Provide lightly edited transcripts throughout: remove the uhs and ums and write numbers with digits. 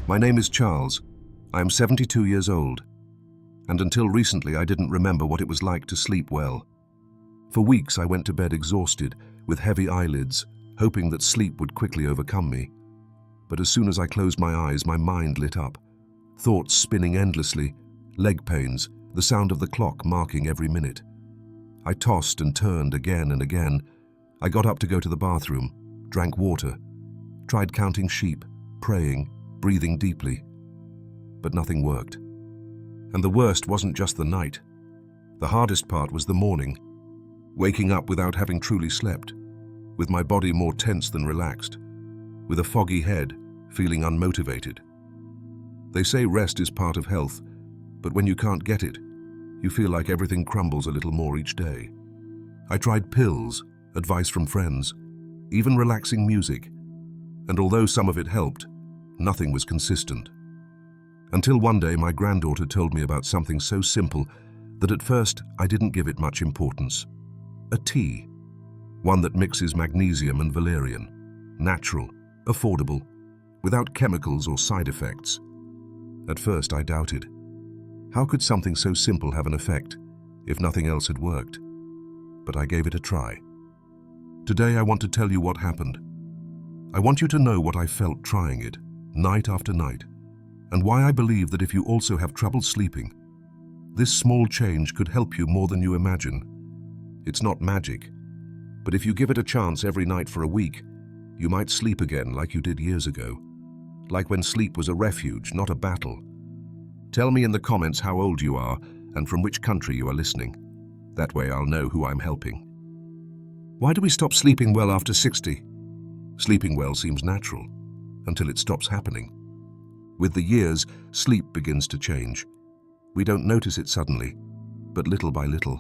My name is Charles. I am 72 years old, and until recently I didn't remember what it was like to sleep well. For weeks I went to bed exhausted, with heavy eyelids, hoping that sleep would quickly overcome me. But as soon as I closed my eyes, my mind lit up. Thoughts spinning endlessly, leg pains, the sound of the clock marking every minute. I tossed and turned again and again. I got up to go to the bathroom, drank water, tried counting sheep, praying, breathing deeply. But nothing worked. And the worst wasn't just the night. The hardest part was the morning, waking up without having truly slept, with my body more tense than relaxed, with a foggy head, feeling unmotivated. They say rest is part of health, but when you can't get it, you feel like everything crumbles a little more each day. I tried pills, advice from friends, even relaxing music, and although some of it helped, nothing was consistent. Until one day my granddaughter told me about something so simple that at first I didn't give it much importance. A tea, one that mixes magnesium and valerian, natural, affordable, without chemicals or side effects. At first I doubted. How could something so simple have an effect if nothing else had worked? But I gave it a try. Today I want to tell you what happened. I want you to know what I felt trying it, night after night, and why I believe that if you also have trouble sleeping, this small change could help you more than you imagine. It's not magic, but if you give it a chance every night for a week, you might sleep again like you did years ago, like when sleep was a refuge, not a battle. Tell me in the comments how old you are and from which country you are listening. That way I'll know who I'm helping. Why do we stop sleeping well after 60? Sleeping well seems natural, until it stops happening. With the years, sleep begins to change. We don't notice it suddenly, but little by little.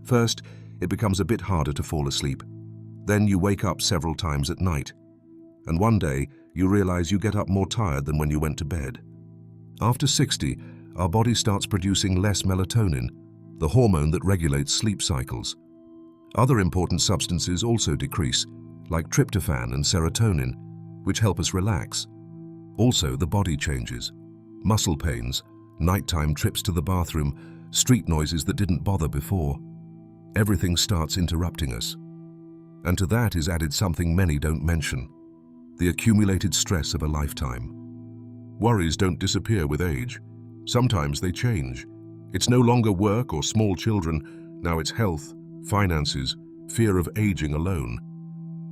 First, it becomes a bit harder to fall asleep. Then you wake up several times at night, and one day you realize you get up more tired than when you went to bed. After 60, our body starts producing less melatonin, the hormone that regulates sleep cycles. Other important substances also decrease, like tryptophan and serotonin, which help us relax. Also, the body changes. Muscle pains, nighttime trips to the bathroom, street noises that didn't bother before. Everything starts interrupting us. And to that is added something many don't mention: the accumulated stress of a lifetime. Worries don't disappear with age. Sometimes they change. It's no longer work or small children, now it's health, finances, fear of aging alone.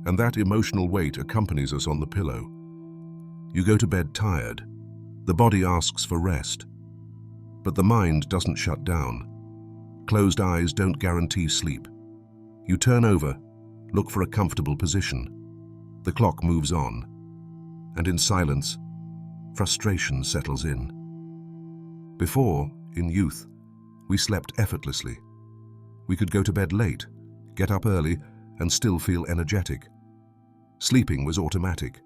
And that emotional weight accompanies us on the pillow. You go to bed tired. The body asks for rest. But the mind doesn't shut down. Closed eyes don't guarantee sleep. You turn over, look for a comfortable position. The clock moves on. And in silence, frustration settles in. Before, in youth, we slept effortlessly. We could go to bed late, get up early, and still feel energetic. Sleeping was automatic.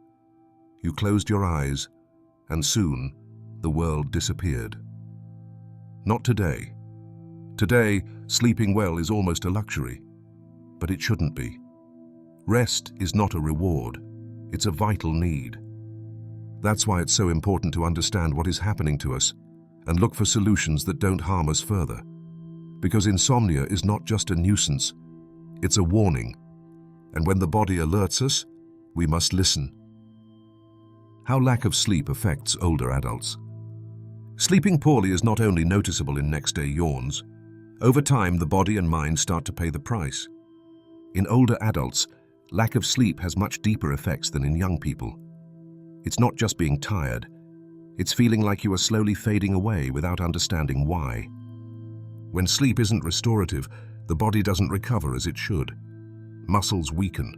You closed your eyes, and soon the world disappeared. Not today. Today, sleeping well is almost a luxury, but it shouldn't be. Rest is not a reward, it's a vital need. That's why it's so important to understand what is happening to us and look for solutions that don't harm us further. Because insomnia is not just a nuisance, it's a warning. And when the body alerts us, we must listen. How lack of sleep affects older adults. Sleeping poorly is not only noticeable in next-day yawns. Over time, the body and mind start to pay the price. In older adults, lack of sleep has much deeper effects than in young people. It's not just being tired. It's feeling like you are slowly fading away without understanding why. When sleep isn't restorative, the body doesn't recover as it should. Muscles weaken,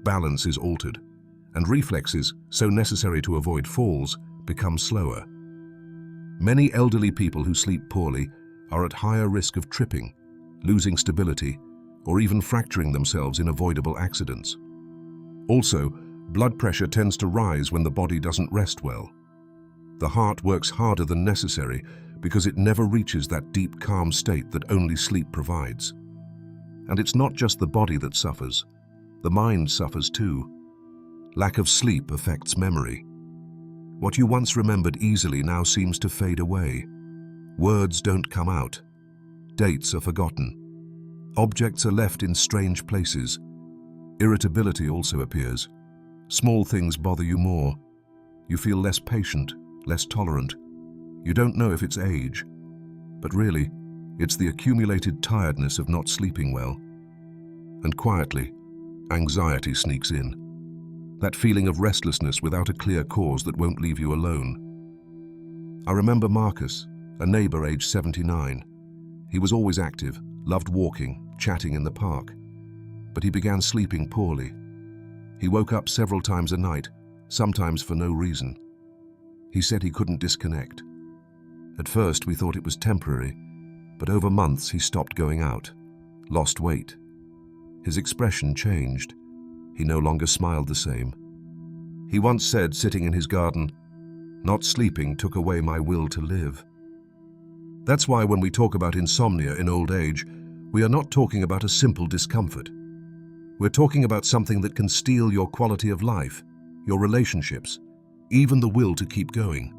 balance is altered, and reflexes, so necessary to avoid falls, become slower. Many elderly people who sleep poorly are at higher risk of tripping, losing stability, or even fracturing themselves in avoidable accidents. Also, blood pressure tends to rise when the body doesn't rest well. The heart works harder than necessary because it never reaches that deep, calm state that only sleep provides. And it's not just the body that suffers. The mind suffers too. Lack of sleep affects memory. What you once remembered easily now seems to fade away. Words don't come out. Dates are forgotten. Objects are left in strange places. Irritability also appears. Small things bother you more. You feel less patient, less tolerant. You don't know if it's age, but really, it's the accumulated tiredness of not sleeping well. And quietly, anxiety sneaks in. That feeling of restlessness without a clear cause that won't leave you alone. I remember Marcus, a neighbor aged 79. He was always active, loved walking, chatting in the park. But he began sleeping poorly. He woke up several times a night, sometimes for no reason. He said he couldn't disconnect. At first we thought it was temporary, but over months he stopped going out, lost weight. His expression changed. He no longer smiled the same. He once said, sitting in his garden, "Not sleeping took away my will to live." That's why when we talk about insomnia in old age, we are not talking about a simple discomfort. We're talking about something that can steal your quality of life, your relationships, even the will to keep going.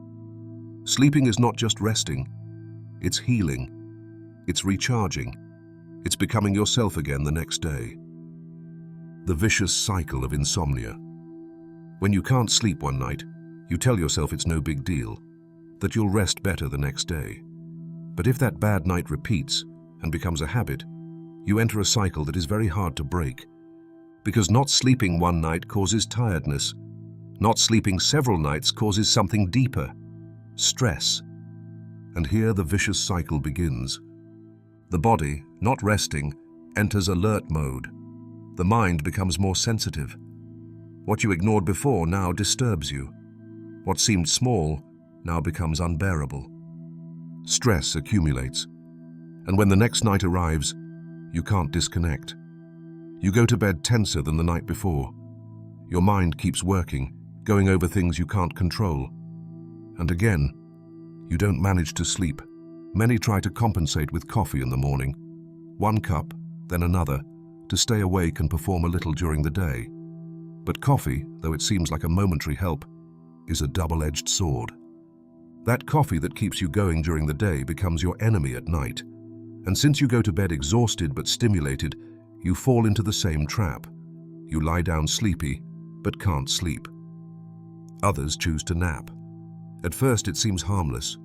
Sleeping is not just resting, it's healing, it's recharging, it's becoming yourself again the next day. The vicious cycle of insomnia. When you can't sleep one night, you tell yourself it's no big deal, that you'll rest better the next day. But if that bad night repeats and becomes a habit, you enter a cycle that is very hard to break. Because not sleeping one night causes tiredness. Not sleeping several nights causes something deeper, stress. And here the vicious cycle begins. The body, not resting, enters alert mode. The mind becomes more sensitive. What you ignored before now disturbs you. What seemed small now becomes unbearable. Stress accumulates, and when the next night arrives, you can't disconnect. You go to bed tenser than the night before. Your mind keeps working, going over things you can't control. And again, you don't manage to sleep. Many try to compensate with coffee in the morning. One cup, then another, to stay awake and perform a little during the day. But coffee, though it seems like a momentary help, is a double-edged sword. That coffee that keeps you going during the day becomes your enemy at night. And since you go to bed exhausted but stimulated, you fall into the same trap. You lie down sleepy, but can't sleep. Others choose to nap. At first it seems harmless.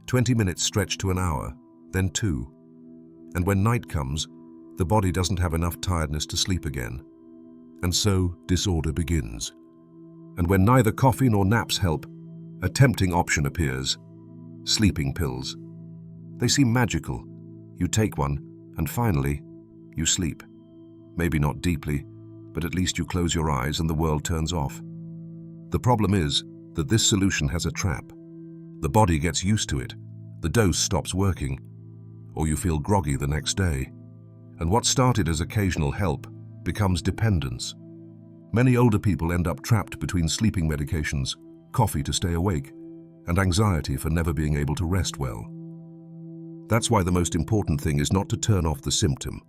20 minutes stretch to an hour, then 2. And when night comes, the body doesn't have enough tiredness to sleep again. And so disorder begins. And when neither coffee nor naps help, a tempting option appears: sleeping pills. They seem magical. You take one, and finally, you sleep. Maybe not deeply, but at least you close your eyes and the world turns off. The problem is that this solution has a trap. The body gets used to it, the dose stops working, or you feel groggy the next day. And what started as occasional help becomes dependence. Many older people end up trapped between sleeping medications, coffee to stay awake, and anxiety for never being able to rest well. That's why the most important thing is not to turn off the symptom,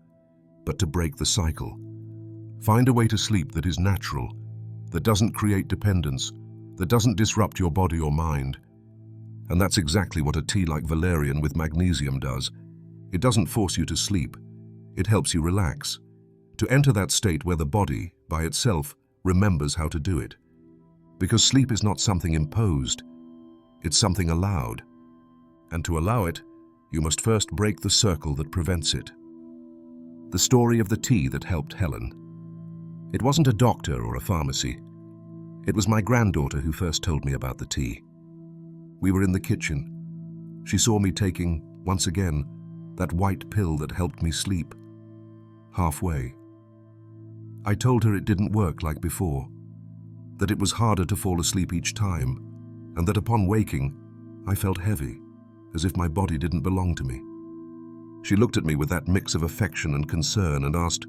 but to break the cycle. Find a way to sleep that is natural, that doesn't create dependence, that doesn't disrupt your body or mind. And that's exactly what a tea like valerian with magnesium does. It doesn't force you to sleep. It helps you relax, to enter that state where the body, by itself, remembers how to do it. Because sleep is not something imposed, it's something allowed. And to allow it, you must first break the circle that prevents it. The story of the tea that helped Helen. It wasn't a doctor or a pharmacy. It was my granddaughter who first told me about the tea. We were in the kitchen. She saw me taking, once again, that white pill that helped me sleep. Halfway. I told her it didn't work like before, that it was harder to fall asleep each time, and that upon waking, I felt heavy, as if my body didn't belong to me. She looked at me with that mix of affection and concern and asked,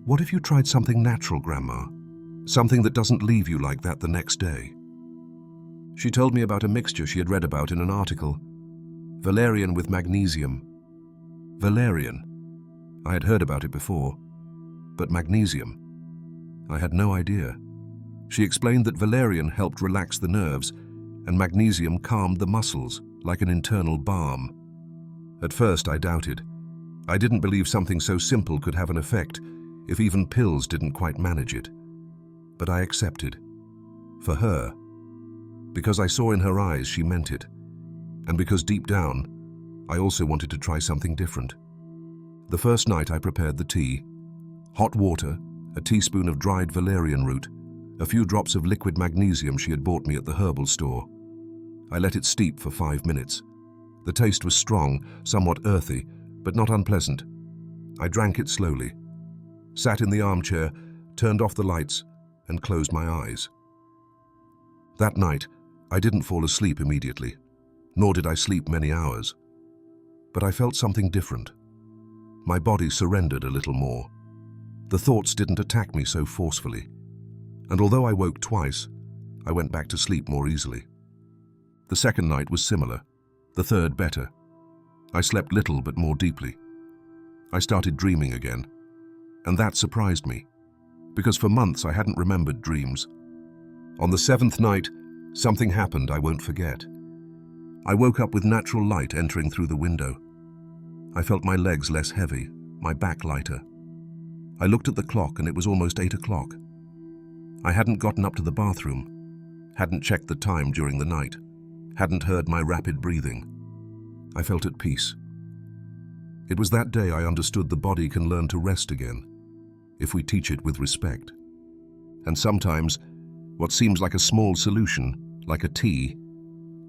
"What if you tried something natural, Grandma? Something that doesn't leave you like that the next day?" She told me about a mixture she had read about in an article. Valerian with magnesium. Valerian. I had heard about it before. But magnesium? I had no idea. She explained that valerian helped relax the nerves and magnesium calmed the muscles like an internal balm. At first, I doubted. I didn't believe something so simple could have an effect if even pills didn't quite manage it. But I accepted. For her. Because I saw in her eyes she meant it. And because deep down, I also wanted to try something different. The first night I prepared the tea. Hot water, a teaspoon of dried valerian root, a few drops of liquid magnesium she had bought me at the herbal store. I let it steep for 5 minutes. The taste was strong, somewhat earthy, but not unpleasant. I drank it slowly, sat in the armchair, turned off the lights, and closed my eyes. That night, I didn't fall asleep immediately, nor did I sleep many hours. But I felt something different. My body surrendered a little more. The thoughts didn't attack me so forcefully. And although I woke twice, I went back to sleep more easily. The second night was similar, the third better. I slept little but more deeply. I started dreaming again, and that surprised me, because for months I hadn't remembered dreams. On the seventh night, something happened I won't forget. I woke up with natural light entering through the window. I felt my legs less heavy, my back lighter. I looked at the clock and it was almost 8 o'clock. I hadn't gotten up to the bathroom, hadn't checked the time during the night, hadn't heard my rapid breathing. I felt at peace. It was that day I understood the body can learn to rest again, if we teach it with respect. And sometimes, what seems like a small solution, like a tea,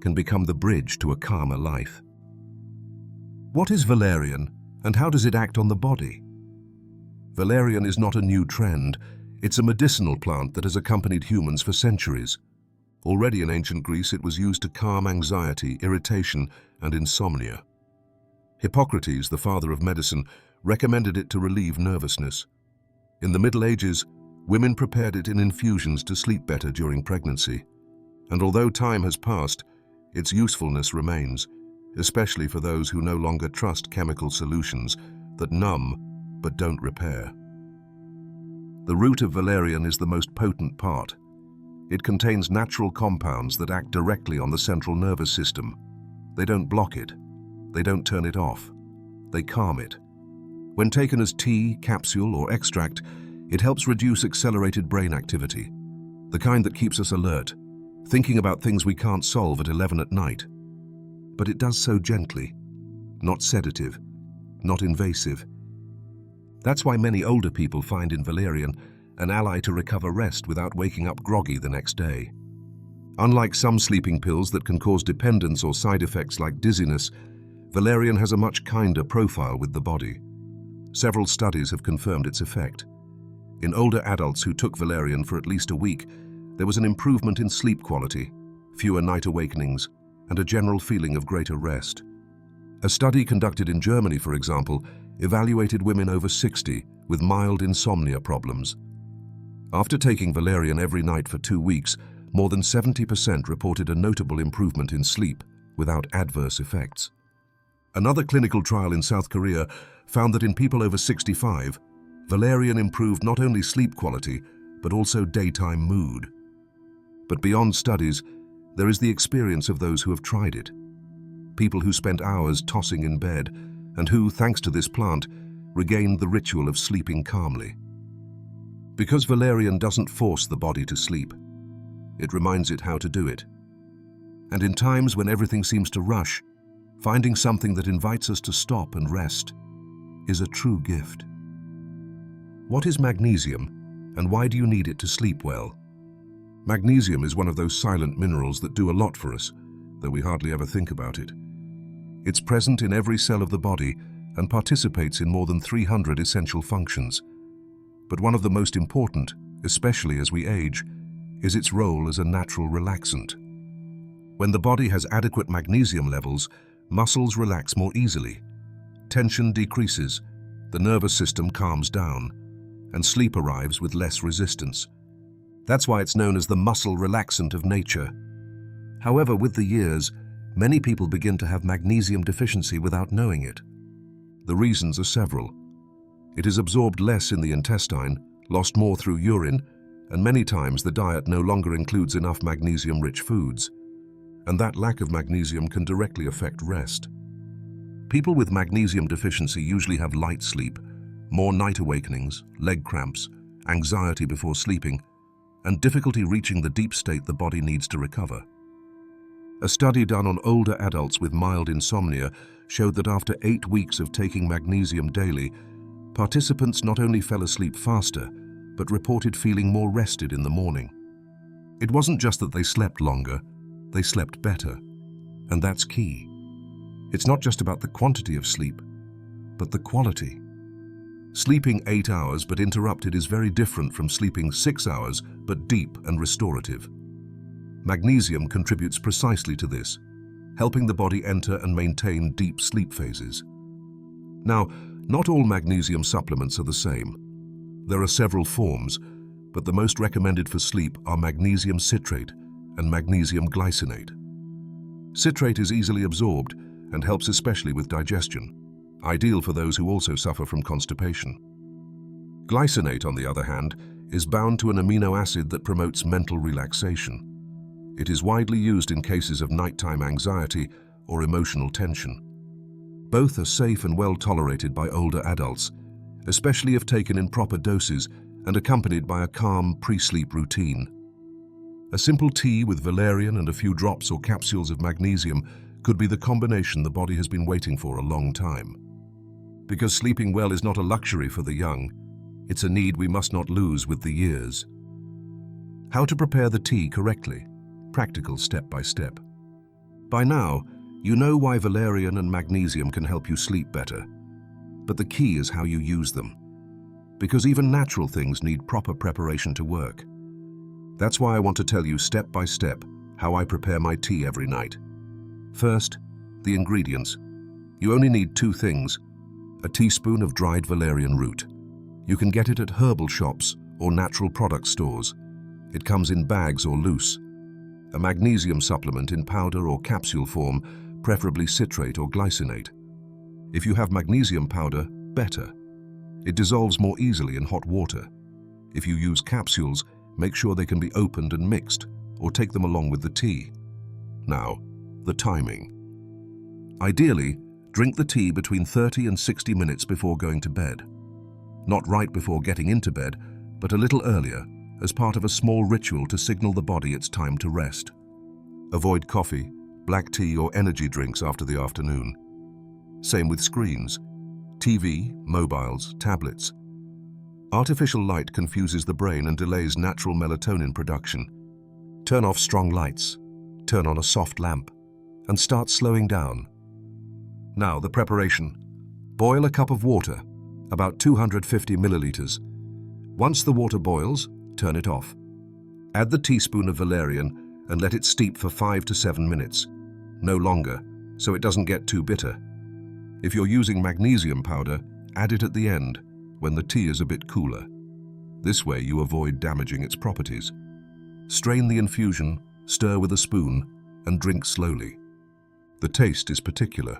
can become the bridge to a calmer life. What is valerian, and how does it act on the body? Valerian is not a new trend. It's a medicinal plant that has accompanied humans for centuries. Already in ancient Greece, it was used to calm anxiety, irritation, and insomnia. Hippocrates, the father of medicine, recommended it to relieve nervousness. In the Middle Ages, women prepared it in infusions to sleep better during pregnancy. And although time has passed, its usefulness remains, especially for those who no longer trust chemical solutions that numb but don't repair. The root of valerian is the most potent part. It contains natural compounds that act directly on the central nervous system. They don't block it. They don't turn it off. They calm it. When taken as tea, capsule, or extract, it helps reduce accelerated brain activity, the kind that keeps us alert, thinking about things we can't solve at 11 at night. But it does so gently, not sedative, not invasive. That's why many older people find in valerian an ally to recover rest without waking up groggy the next day. Unlike some sleeping pills that can cause dependence or side effects like dizziness, valerian has a much kinder profile with the body. Several studies have confirmed its effect. In older adults who took valerian for at least a week, there was an improvement in sleep quality, fewer night awakenings, and a general feeling of greater rest. A study conducted in Germany, for example, evaluated women over 60 with mild insomnia problems. After taking valerian every night for 2 weeks, more than 70% reported a notable improvement in sleep without adverse effects. Another clinical trial in South Korea found that in people over 65, valerian improved not only sleep quality, but also daytime mood. But beyond studies, there is the experience of those who have tried it. People who spent hours tossing in bed and who, thanks to this plant, regained the ritual of sleeping calmly. Because valerian doesn't force the body to sleep, it reminds it how to do it. And in times when everything seems to rush, finding something that invites us to stop and rest is a true gift. What is magnesium, and why do you need it to sleep well? Magnesium is one of those silent minerals that do a lot for us, though we hardly ever think about it. It's present in every cell of the body and participates in more than 300 essential functions. But one of the most important, especially as we age, is its role as a natural relaxant. When the body has adequate magnesium levels, muscles relax more easily. Tension decreases, the nervous system calms down, and sleep arrives with less resistance. That's why it's known as the muscle relaxant of nature. However, with the years, many people begin to have magnesium deficiency without knowing it. The reasons are several. It is absorbed less in the intestine, lost more through urine, and many times the diet no longer includes enough magnesium-rich foods. and that lack of magnesium can directly affect rest. People with magnesium deficiency usually have light sleep, more night awakenings, leg cramps, anxiety before sleeping, and difficulty reaching the deep state the body needs to recover. A study done on older adults with mild insomnia showed that after 8 weeks of taking magnesium daily, participants not only fell asleep faster, but reported feeling more rested in the morning. It wasn't just that they slept longer, they slept better. And that's key. It's not just about the quantity of sleep, but the quality. Sleeping 8 hours but interrupted is very different from sleeping 6 hours but deep and restorative. Magnesium contributes precisely to this, helping the body enter and maintain deep sleep phases. Now, not all magnesium supplements are the same. There are several forms, but the most recommended for sleep are magnesium citrate and magnesium glycinate. Citrate is easily absorbed and helps especially with digestion, ideal for those who also suffer from constipation. Glycinate, on the other hand, is bound to an amino acid that promotes mental relaxation. It is widely used in cases of nighttime anxiety or emotional tension. Both are safe and well tolerated by older adults, especially if taken in proper doses and accompanied by a calm pre-sleep routine. A simple tea with valerian and a few drops or capsules of magnesium could be the combination the body has been waiting for a long time. Because sleeping well is not a luxury for the young, it's a need we must not lose with the years. How to prepare the tea correctly? Practical step by step. By now, you know why valerian and magnesium can help you sleep better. But the key is how you use them. Because even natural things need proper preparation to work. That's why I want to tell you step by step how I prepare my tea every night. First, the ingredients. You only need 2 things. A teaspoon of dried valerian root. You can get it at herbal shops or natural product stores. It comes in bags or loose. A magnesium supplement in powder or capsule form, preferably citrate or glycinate. If you have magnesium powder, better. It dissolves more easily in hot water. If you use capsules, make sure they can be opened and mixed, or take them along with the tea. Now, the timing. Ideally, drink the tea between 30 and 60 minutes before going to bed. Not right before getting into bed, but a little earlier, as part of a small ritual to signal the body it's time to rest. Avoid coffee, black tea or energy drinks after the afternoon. Same with screens, TV, mobiles, tablets. Artificial light confuses the brain and delays natural melatonin production. Turn off strong lights, turn on a soft lamp, and start slowing down. Now the preparation. Boil a cup of water, about 250 milliliters. Once the water boils, turn it off. Add the teaspoon of valerian and let it steep for 5 to 7 minutes, no longer, so it doesn't get too bitter. If you're using magnesium powder, add it at the end, when the tea is a bit cooler. This way you avoid damaging its properties. Strain the infusion, stir with a spoon, and drink slowly. The taste is particular.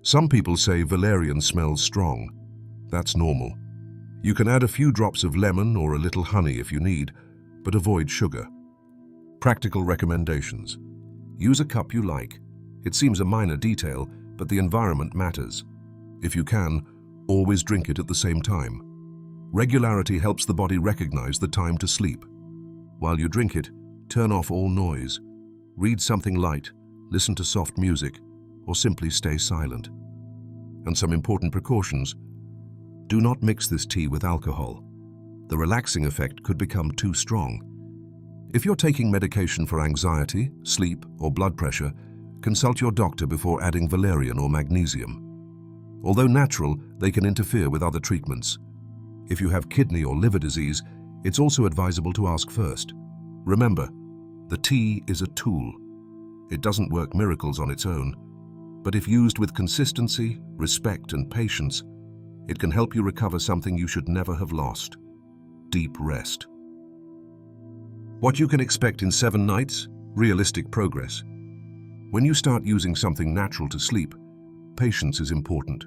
Some people say valerian smells strong. That's normal. You can add a few drops of lemon or a little honey if you need, but avoid sugar. Practical recommendations. Use a cup you like. It seems a minor detail, but the environment matters. If you can, always drink it at the same time. Regularity helps the body recognize the time to sleep. While you drink it, turn off all noise. Read something light, listen to soft music, or simply stay silent. And some important precautions. Do not mix this tea with alcohol. The relaxing effect could become too strong. If you're taking medication for anxiety, sleep, or blood pressure, consult your doctor before adding valerian or magnesium. Although natural, they can interfere with other treatments. If you have kidney or liver disease, it's also advisable to ask first. Remember, the tea is a tool. It doesn't work miracles on its own, but if used with consistency, respect, and patience, it can help you recover something you should never have lost: deep rest. What you can expect in 7 nights? Realistic progress. When you start using something natural to sleep, patience is important.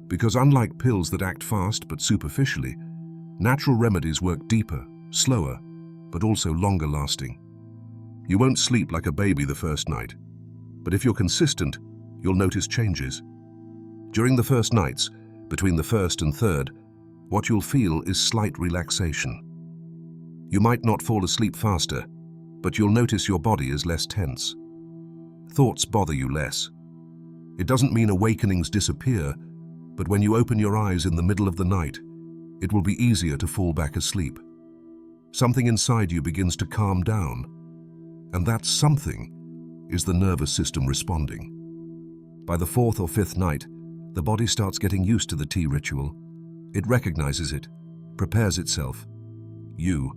Because unlike pills that act fast but superficially, natural remedies work deeper, slower, but also longer lasting. You won't sleep like a baby the first night, but if you're consistent, you'll notice changes. During the first nights, between the first and third, what you'll feel is slight relaxation. You might not fall asleep faster, but you'll notice your body is less tense. Thoughts bother you less. It doesn't mean awakenings disappear, but when you open your eyes in the middle of the night, it will be easier to fall back asleep. Something inside you begins to calm down, and that something is the nervous system responding. By the fourth or fifth night, the body starts getting used to the tea ritual. It recognizes it, prepares itself. You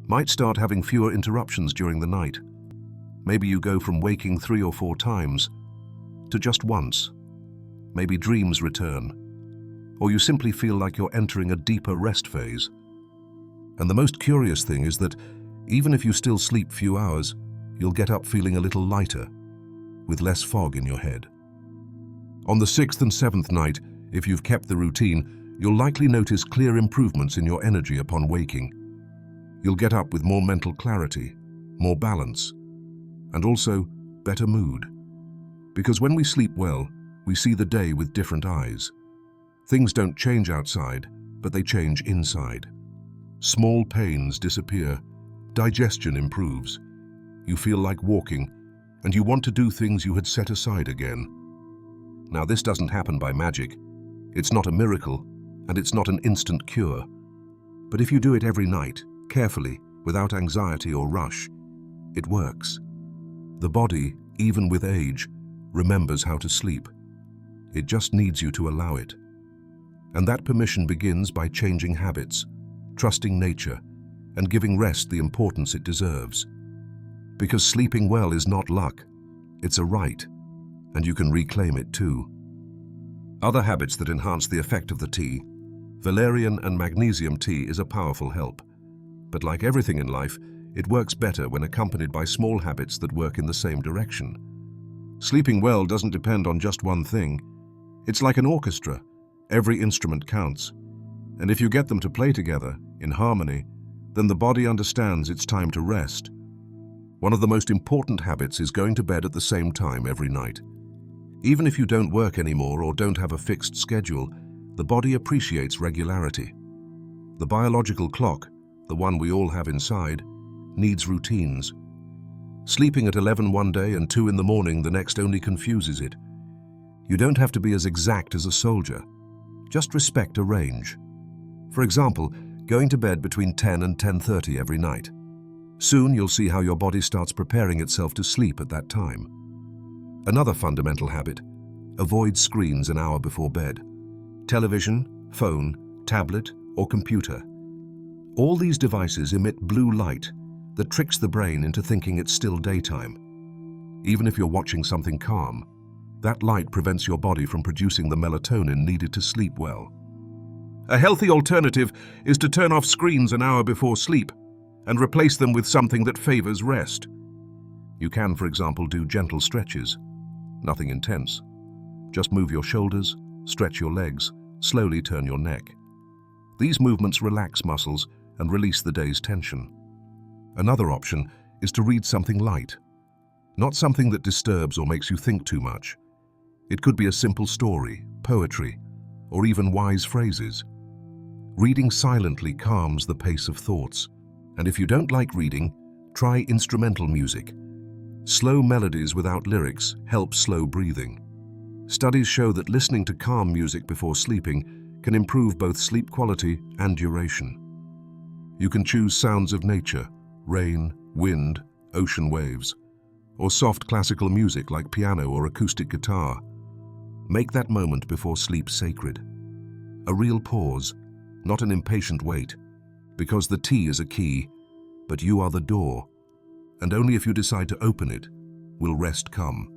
might start having fewer interruptions during the night. Maybe you go from waking 3 or 4 times to just once. Maybe dreams return, or you simply feel like you're entering a deeper rest phase. And the most curious thing is that even if you still sleep few hours, you'll get up feeling a little lighter, with less fog in your head. On the 6th and 7th night, if you've kept the routine, you'll likely notice clear improvements in your energy upon waking. You'll get up with more mental clarity, more balance, and also better mood. Because when we sleep well, we see the day with different eyes. Things don't change outside, but they change inside. Small pains disappear, digestion improves. You feel like walking, and you want to do things you had set aside again. Now, this doesn't happen by magic. It's not a miracle, and it's not an instant cure. But if you do it every night, carefully, without anxiety or rush, it works. The body, even with age, remembers how to sleep. It just needs you to allow it. And that permission begins by changing habits, trusting nature, and giving rest the importance it deserves. Because sleeping well is not luck, it's a right, and you can reclaim it too. Other habits that enhance the effect of the tea. Valerian and magnesium tea is a powerful help. But like everything in life, it works better when accompanied by small habits that work in the same direction. Sleeping well doesn't depend on just one thing. It's like an orchestra. Every instrument counts. And if you get them to play together, in harmony, then the body understands it's time to rest. One of the most important habits is going to bed at the same time every night. Even if you don't work anymore or don't have a fixed schedule, the body appreciates regularity. The biological clock, the one we all have inside, needs routines. Sleeping at 11 one day and 2 in the morning the next only confuses it. You don't have to be as exact as a soldier. Just respect a range. For example, going to bed between 10 and 10:30 every night. Soon you'll see how your body starts preparing itself to sleep at that time. Another fundamental habit: avoid screens an hour before bed. Television, phone, tablet, or computer. All these devices emit blue light that tricks the brain into thinking it's still daytime. Even if you're watching something calm, that light prevents your body from producing the melatonin needed to sleep well. A healthy alternative is to turn off screens an hour before sleep and replace them with something that favors rest. You can, for example, do gentle stretches. Nothing intense. Just move your shoulders, stretch your legs, slowly turn your neck. These movements relax muscles and release the day's tension. Another option is to read something light. Not something that disturbs or makes you think too much. It could be a simple story, poetry, or even wise phrases. Reading silently calms the pace of thoughts. And if you don't like reading, try instrumental music. Slow melodies without lyrics help slow breathing. Studies show that listening to calm music before sleeping can improve both sleep quality and duration. You can choose sounds of nature, rain, wind, ocean waves, or soft classical music like piano or acoustic guitar. Make that moment before sleep sacred. A real pause, not an impatient wait, because the tea is a key, but you are the door, and only if you decide to open it will rest come.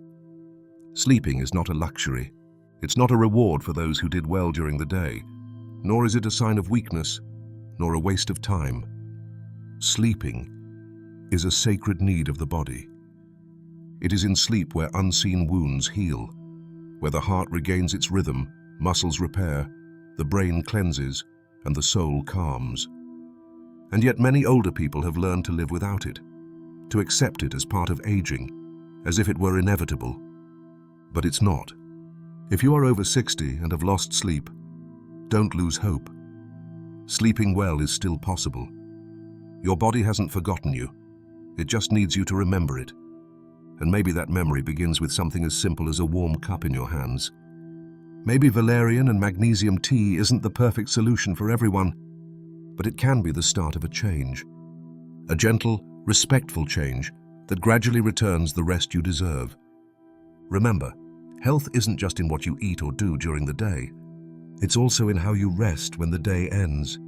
Sleeping is not a luxury. It's not a reward for those who did well during the day, nor is it a sign of weakness, nor a waste of time. Sleeping is a sacred need of the body. It is in sleep where unseen wounds heal, where the heart regains its rhythm, muscles repair, the brain cleanses, and the soul calms. And yet many older people have learned to live without it. to accept it as part of aging, as if it were inevitable. But it's not. If you are over 60 and have lost sleep, don't lose hope. Sleeping well is still possible. Your body hasn't forgotten you. It just needs you to remember it. And maybe that memory begins with something as simple as a warm cup in your hands. Maybe valerian and magnesium tea isn't the perfect solution for everyone, but it can be the start of a change. A gentle, respectful change that gradually returns the rest you deserve. Remember, health isn't just in what you eat or do during the day. It's also in how you rest when the day ends.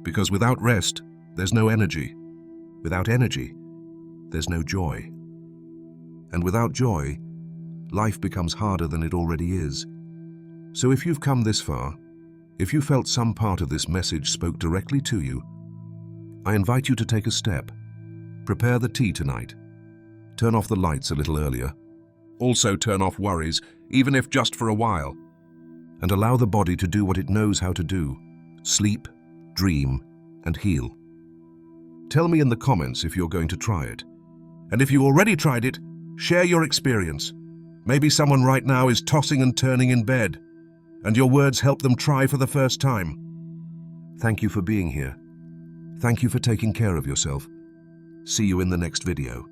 Because without rest, there's no energy. Without energy, there's no joy. And without joy, life becomes harder than it already is. So if you've come this far, if you felt some part of this message spoke directly to you, I invite you to take a step. Prepare the tea tonight. Turn off the lights a little earlier. Also turn off worries, even if just for a while. And allow the body to do what it knows how to do: sleep, dream, and heal. Tell me in the comments if you're going to try it. And if you already tried it, share your experience. Maybe someone right now is tossing and turning in bed, and your words help them try for the first time. Thank you for being here. Thank you for taking care of yourself. See you in the next video.